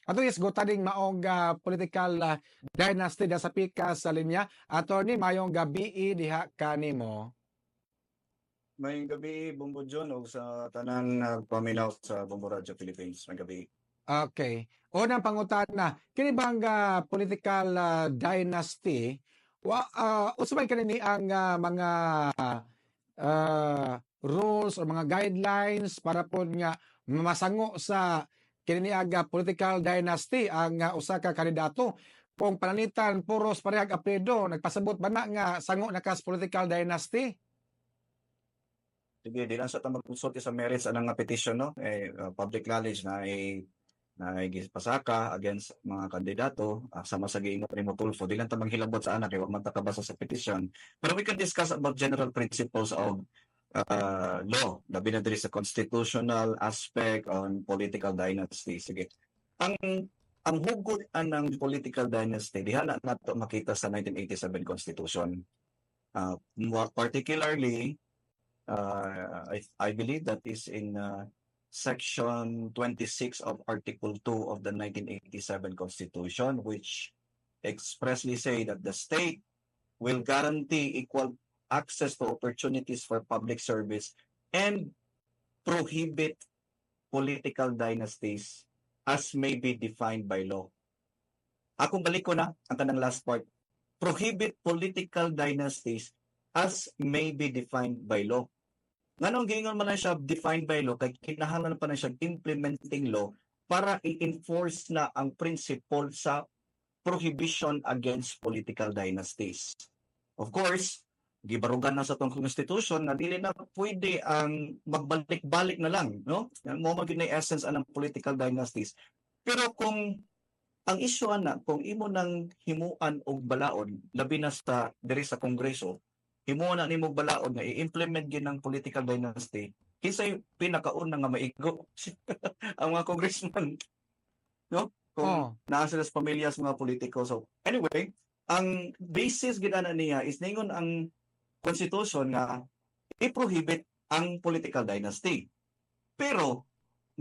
Ato isgutan ding maong political dynasty da sa pikas sa linya. Attorney, mayong gabi diha kanimo. May gabi, Bumbo John, o sa tanan nagpaminaw sa Bumbo Radio Philippines. May gabi. Okay. Unang pangutana, kini bang political dynasty usabay kanini ang mga rules o mga guidelines para po nga masango sa kini aga political dynasty ang usa ka kandidato kung pananitan puros parehag apelyido nagpasabot ba na nga sango na kas political dynasty? Sige, di lang sa tamang konsulti sa merits anang nga petition, no? Public knowledge na pasaka against mga kandidato sama sa giingon ni Motulfo. Di lang tamang hilabot sa anak, kaya man takabasa sa petition. Pero we can discuss about general principles of law, labi na diri sa constitutional aspect on political dynasty. Sige. Ang hugot ng political dynasty, diha na nato makita sa 1987 Constitution. Particularly, I believe that is in Section 26 of Article 2 of the 1987 Constitution, which expressly say that the state will guarantee equal access to opportunities for public service and prohibit political dynasties as may be defined by law. Akong balik ko na ang kanang last part. Prohibit political dynasties as may be defined by law. Nganong gingon man na siya defined by law, kay kinahanglan pa na siya implementing law para i-enforce na ang principle sa prohibition against political dynasties. Of course, gibarugan na sa tong constitution na dili na pwede ang magbalik-balik na lang, no? Mo magid na essence anang political dynasties. Pero kung ang issue ana kung imo nang himuan og balaod labi na sa diri sa Kongreso, himuon na nimo balaod nga i-implement gyud ng political dynasty, kinsay pinakauna nga maigo ang mga congressman, no? Kung naa sila sa pamilya sa mga politiko. So anyway, ang basis gid ana niya is ningon ang constitution nga i-prohibit ang political dynasty. Pero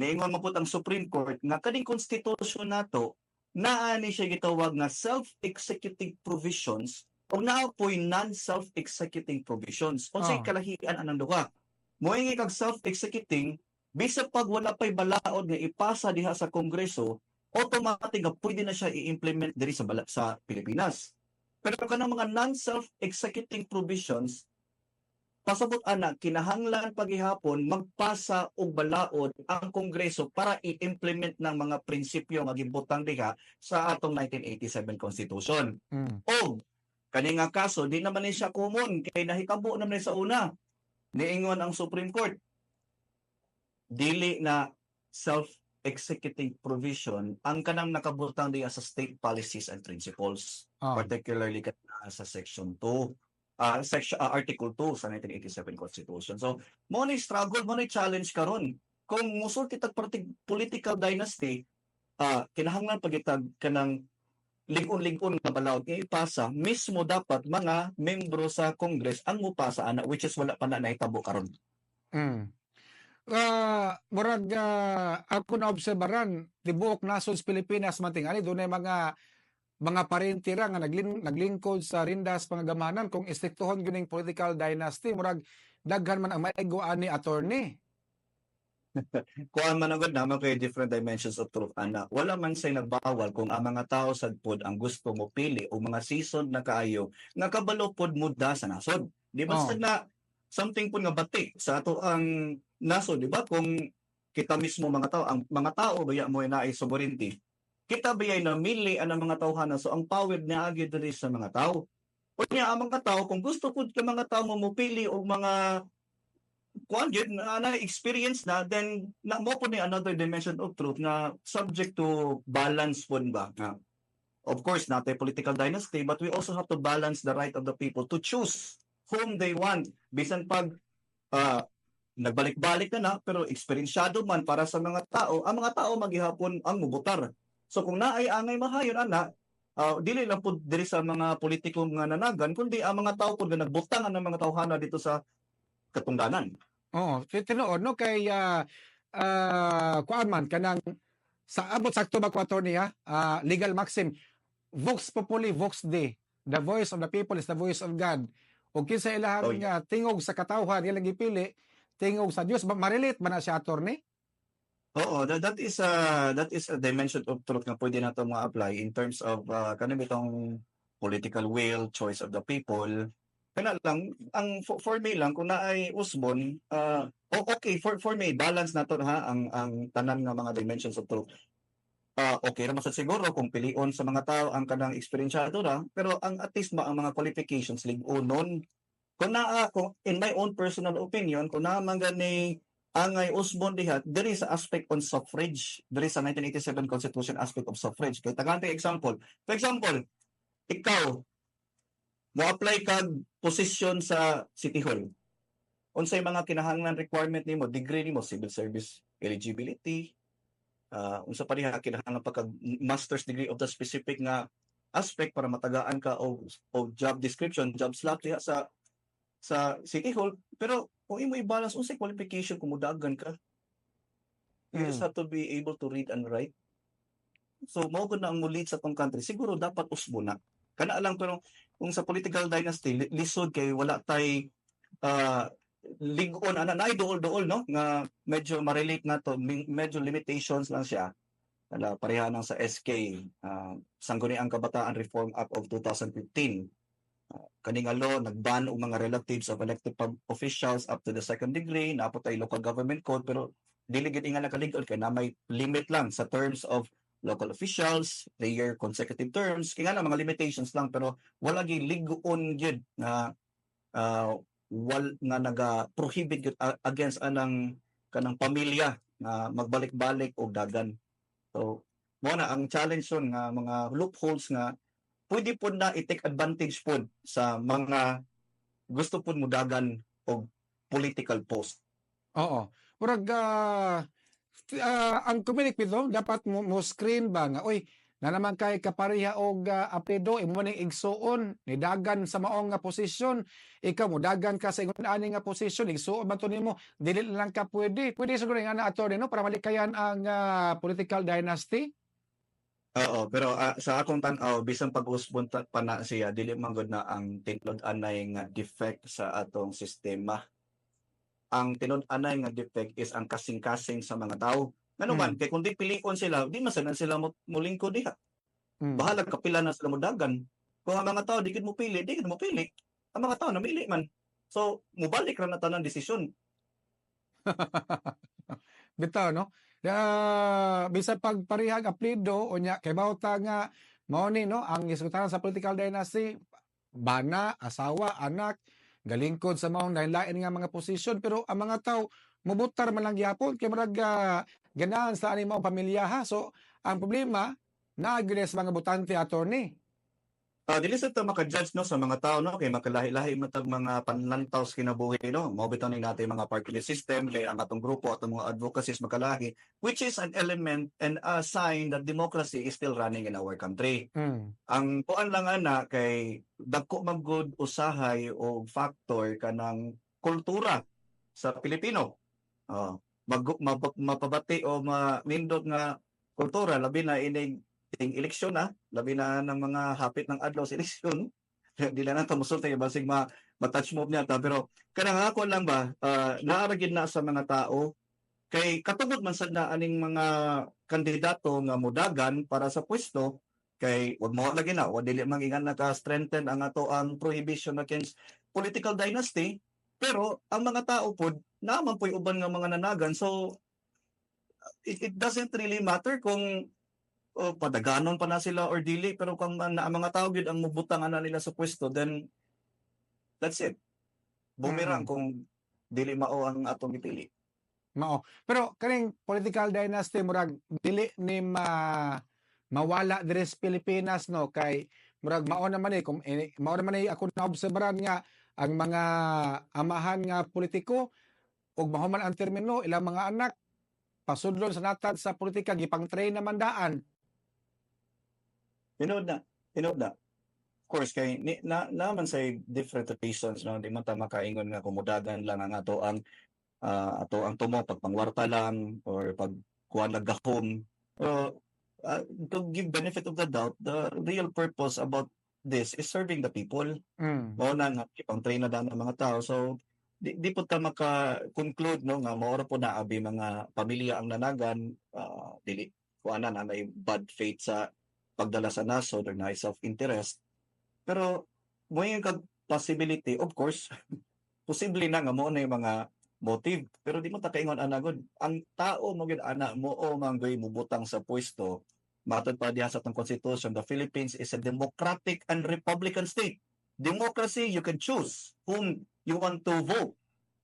niingon mo pud ang Supreme Court nga kaning constitution nato naa ni siya gitawag nga self-executing provisions o naapoy non-self-executing provisions. Unsay kalahian anang duha? Moingi kag self-executing, bisag pag wala pay balaod nga ipasa diha sa Kongreso, automatic nga pwede na siya i-implement diri sa Pilipinas. Pero kanang mga non-self-executing provisions, pasabot ana kinahanglan paghihapon magpasa og balaod ang Kongreso para i-implement ng mga prinsipyo nga gibutang diha sa atong 1987 Constitution. O kani nga kaso di naman ni siya common kay nahitabo naman sa una. Niingon ang Supreme Court, dili na self-executing provision ang kanang nakabutang diha sa state policies and principles, particularly sa Section 2. Article 2 sa 1987 Constitution. So, mo ni struggle, mo ni challenge karon. Kung musulti tag political dynasty, kinahanglan pagitag kanang lingon-lingon na balaod nga ipasa, mismo dapat mga membro sa Congress ang mupasa ana, which is wala pa na nahitabo karon. Murag ako na obserbaran tibuok nasod sa Pilipinas man tingali dunay mga parentira nga naglingkod sa rindas pangagamanan kung istiktuhon gyud ning political dynasty murag daghan man ang maigo ani attorney. Kuan man agad naman kay different dimensions of truth ana. Wala man say nagbawal kung ang mga tao sad pod ang gusto mo pili o mga season na kaayo nga kabalo pod muda sa nasod. Di ba na something pod nga bati sa ato ang nasod, di ba? Kung kita mismo mga tao baya mo na ay sovereignty. Kita bayay na mili ang mga tawhana, so ang power na agi diri sa mga tao. O niya ang mga tao kung gusto pud ka mga tao mo pili og mga kuan gyud na experience na, then na mo po ni another dimension of truth na subject to balance po ba. Of course, not a political dynasty, but we also have to balance the right of the people to choose whom they want. Bisan pag nagbalik-balik na pero eksperensyado man para sa mga tao, ang mga tao maghihapon ang mubutar. So kung naay angay mahayon ana, dili lang pud diri sa mga politiko nga nanagan, kundi ang mga tao pud nga nagbutangan ng mga tawhana dito sa katungdanan. Tinuod no kay kuan man kanang sa abot sakto ba ko attorney ha? Legal maxim, Vox Populi, Vox Dei. The voice of the people is the voice of God. O kinsa Oh, ilahan yeah. nga tingog sa katawhan ilang gipili, tingog sa Dios, ma-relate ba na siya attorney? Oo, that is a dimension of truth nga pwede nato ma-apply in terms of kanang bitong political will, choice of the people. Kana lang ang for me lang kung naay usbon, okay for me balance nato ha ang tanan nga mga dimensions of truth. Okay ra masad siguro kung pilion sa mga tao ang kanang eksperensyado ra, pero ang at least ang mga qualifications lig-unon. Kung naa ako, in my own personal opinion, kung naa man gani angay usbon diha, there is a aspect on suffrage. There is a 1987 Constitution aspect of suffrage. Kay tagantay example. For example, ikaw mo apply kag posisyon sa City Hall. Unsay mga kinahanglan requirement nimo, degree nimo, civil service eligibility, unsa pa diha kinahanglan pa kag master's degree of the specific nga aspect para matagaan ka og job description, job slot diha sa City Hall. Pero kung imo i-balance unsay qualification kung mudagan ka, you just have to be able to read and write. So mao gud na ang mulit sa tong country, siguro dapat usbo na kana lang. Pero kung sa political dynasty lisod kay wala tay lig-on ana naay duol-duol no nga medyo ma-relate nato, medyo limitations lang siya. Pareha nang sa SK, Sangguniang Kabataan Reform Act of 2015. Kaning law nagban og mga relatives of elected officials up to the second degree, naapot ay local government code, pero dili gid nga nakalig-on kay na may limit lang sa terms of local officials, 3-year consecutive terms, kaya nga mga limitations lang, pero wala gyud lig-on gyud na nga naga-prohibit gyud against anang kanang pamilya na magbalik-balik og dagan. So mo na ang challenge son nga mga loopholes nga pwede po na i-take advantage po sa mga gusto po mudagan o political post. Oo. Murag ang communique dapat mo screen ba nga oy na naman kay kapareha og apelyido imo ning igsuon ni dagan sa maong nga posisyon, ikaw mo dagan ka sa ingon ani nga posisyon, igsuon man to nimo, dili lang ka pwede siguro nga na attorney no para malikayan ang political dynasty. Oo, pero sa akong tan-aw bisan pag-usbon pa na siya dili man gud na ang tinud-anay nga defect sa atong sistema. Ang tinud-anay nga defect is ang kasing-kasing sa mga tao. Ngano man kay kun di pilion sila, di masanan sila molingkod diha. Bahala kapila na sila modagan. Kung ang mga tao di gid mo pili, di gid mo pili. Ang mga tao namili man. So mubalik ra na tanan desisyon. Bitaw no. Bisan pag parihag apelyido unya kay bawta nga mao ni no ang isgutan sa political dynasty, bana, asawa, anak, galingkod sa maong lain-lain nga mga posisyon, pero ang mga tao mubutar man lang gyapon kay murag ganahan sa ani maong pamilya ha. So ang problema naagres mga butante attorney. Dili sa ta maka-judge no sa mga tao no kay makalahi-lahi matag mga panlantaw sa kinabuhi no. Mao bitaw ni natin mga party list system kay ang atong grupo atong mga advocacies makalahi, which is an element and a sign that democracy is still running in our country. Ang kuan lang ana kay dagko man gud usahay o factor kanang kultura sa Pilipino. Mapabati o manindot nga kultura labi na ining eleksyon labi na ng mga hapit ng adlaw sa eleksyon. Di na nato musulti basig ma-touch move niya ta, pero kanang ako lang ba naara gid na sa mga tao kay katugod man sad na aning mga kandidato nga modagan para sa pwesto kay wag mo lagi na wa dili mangingan naka-strengthen ang ato ang prohibition against political dynasty, pero ang mga tao pod naman po'y uban nga mga nanagan. So it doesn't really matter kung padaganon pa na sila or dili, pero kung ang mga tao gyud ang mubutang ana nila sa pwesto, then that's it. Bumerang kung dili mao ang atong ipili. Mao. Pero kaning political dynasty murag dili ni mawala diri sa Pilipinas no kay murag mao naman mao naman ako naobserbahan nga ang mga amahan nga politiko ug mahuman ang termino ilang mga anak pasudlon sa natad sa politika gipang-train naman daan. Tinood na. Of course kay naman say different reasons no, di man ta makaingon nga kumudagan lang ang ato ang tumo pagpangwarta lang or pag kuha nagahom So, to give benefit of the doubt, the real purpose about this is serving the people. Mm. Mao na nga ipang-train na ng mga tao. So, di pud ta maka-conclude no nga mao ra po na abi mga pamilya ang nanagan, dili kuanan na may bad faith sa pagdala sa nasod or na self-interest. Pero moingon kag possibility, of course, posible na nga mo na yung mga motive. Pero di mo ta kaingon anagod. Ang tao mo gid ana mo o manggoy mubutang sa pwesto. Matod pa diha sa atong constitution, the Philippines is a democratic and republican state. Democracy, you can choose whom you want to vote.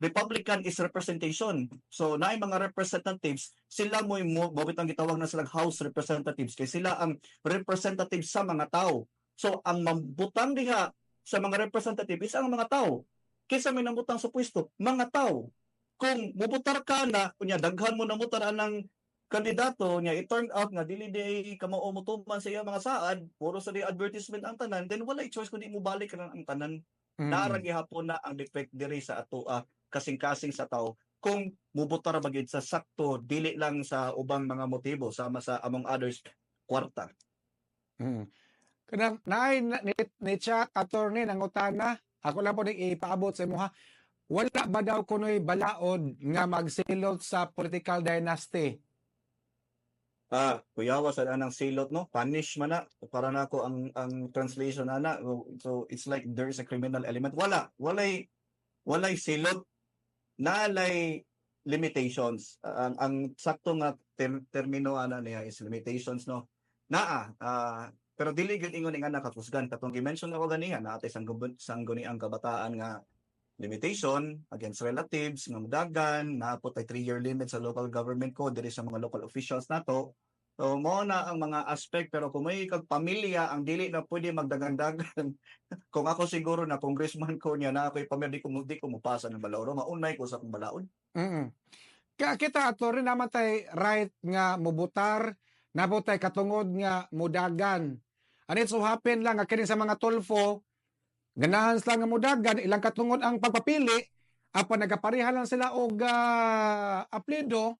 Republican is representation. So naay mga representatives, sila mo mabitang gitawag na silang house representatives kay sila ang representatives sa mga tao. So ang mambutang diha sa mga representative is ang mga tao. Kaysa may nambutang sa pwesto, mga tao. Kung mubutar ka na, kunya daghan mo na mutar ng kandidato niya, it turned out nga dili di ka mutuman sa iya mga saad, puro sa di advertisement ang tanan, then wala choice kundi mo balik ka ang tanan. Mm. Naragi hapon na ang defect diri sa ato kasing-kasing sa tao kung mubutar ba gyud sa sakto dili lang sa ubang mga motibo sama sa among others kwarta. Mm. Kanang naay ni chat attorney nangutana, ako lang po ning ipaabot sa imo ha. Wala ba daw kunoy balaod nga magsilot sa political dynasty? Kuyawa sa anang silot no, punish man na para nako ang translation ana. So it's like there is a criminal element. Walay silot, nalay limitations. Ang sakto nga termino ana niya is limitations no. Pero dili gyud ingon nga nakakusgan katong gi-mention ako ganiha na ate sangguni ang kabataan nga limitation against relatives nga mudagan, naapot ay 3-year limit sa local government code diri sa mga local officials nato. So mao na ang mga aspect, pero kung may kag pamilya ang dili na pwede magdagan-dagan. Kung ako siguro na congressman ko niya na ako'y pamilya di ko mopasa ng balaod, maunay ko sa akong balaod. Mm. Kita attorney naman tay right nga mubutar, nabo tay katungod nga mudagan. And it so happen lang nga kini sa mga Tulfo, ganahan sila nga mudagan, ilang katungod ang pagpapili, apan nagapareha lang sila og apelyido,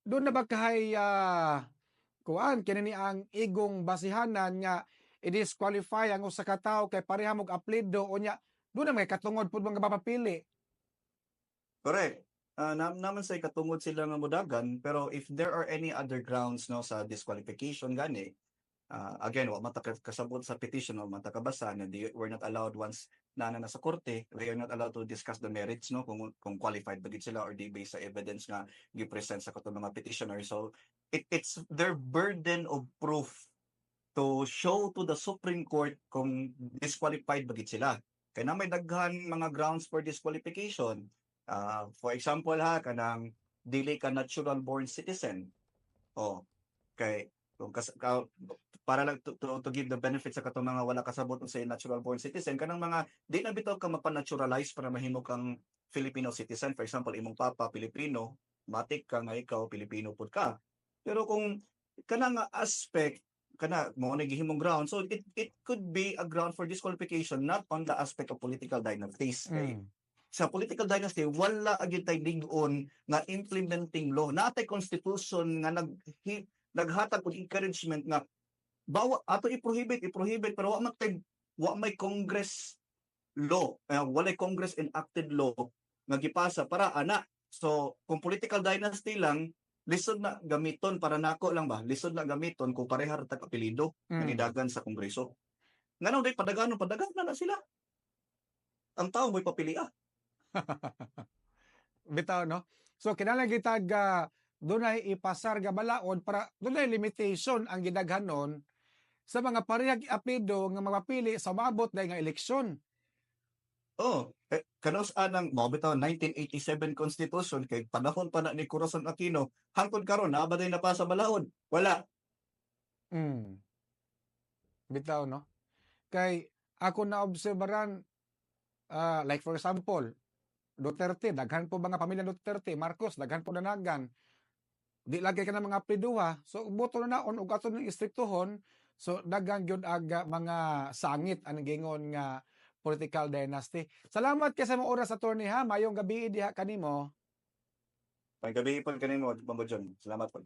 doon na ba kahay kuan kini ni ang igong basihanan nga i-disqualify ang usa ka tawo kay pareha mog apelyido unya doon na may katungod pud mga mapapili. Correct. Naman say katungod sila nga mudagan, pero if there are any other grounds no sa disqualification gani, again, wa man ta kasabot sa petition, wa man ta kabasa na we're not allowed once na sa korte, we are not allowed to discuss the merits no kung qualified ba gid sila or di based sa evidence nga gi-present sa katong mga petitioner. So it's their burden of proof to show to the Supreme Court kung disqualified ba gid sila. Kay na may daghan mga grounds for disqualification. For example kanang dili ka natural born citizen. Kay kung para lang to give the benefits sa katong mga wala kasabot sa natural born citizen, kanang mga di na bitaw ka mapa-naturalize para mahimo kang Filipino citizen. For example, imong papa Pilipino, matik ka nga ikaw Pilipino pud ka. Pero kung kanang aspect kana mo na gihimong ground, so it could be a ground for disqualification not on the aspect of political dynasties. Kay sa political dynasty wala agid tay lig-on nga implementing law, natay constitution nga naghatag og encouragement nga ato i-prohibit pero wa may congress law, walay congress enacted law nga gipasa para ana. So kung political dynasty lang, lisod na gamiton para nako lang ba, lisod na gamiton kung pareha ra tag apelyido nga nidagan sa kongreso. Ngano day padagan na sila. Ang tao mo'y papili Bitaw no. So kinahanglan gitag dunay ipasar nga balaod para dunay limitation ang gidaghanon sa mga parehag apelyido nga mapapili sa maabot day nga eleksyon. Kanos anang mao bitaw 1987 Constitution kay panahon pa na ni Corazon Aquino, hangtod karon naa ba day napasa balaod? Wala. Bitaw no. Kay ako na obserbaran like for example, Duterte, daghan po mga pamilya Duterte, Marcos, daghan po nanagan. Di lagi ka na mga apelyiduha. So boto na naon ug ato ning istriktohon. So daghan gyud aga mga sangit ang gingon nga political dynasty. Salamat kay sa mga oras attorney ha. Mayong gabi diha kanimo. May gabi po kanimo, Bambo John. Salamat po.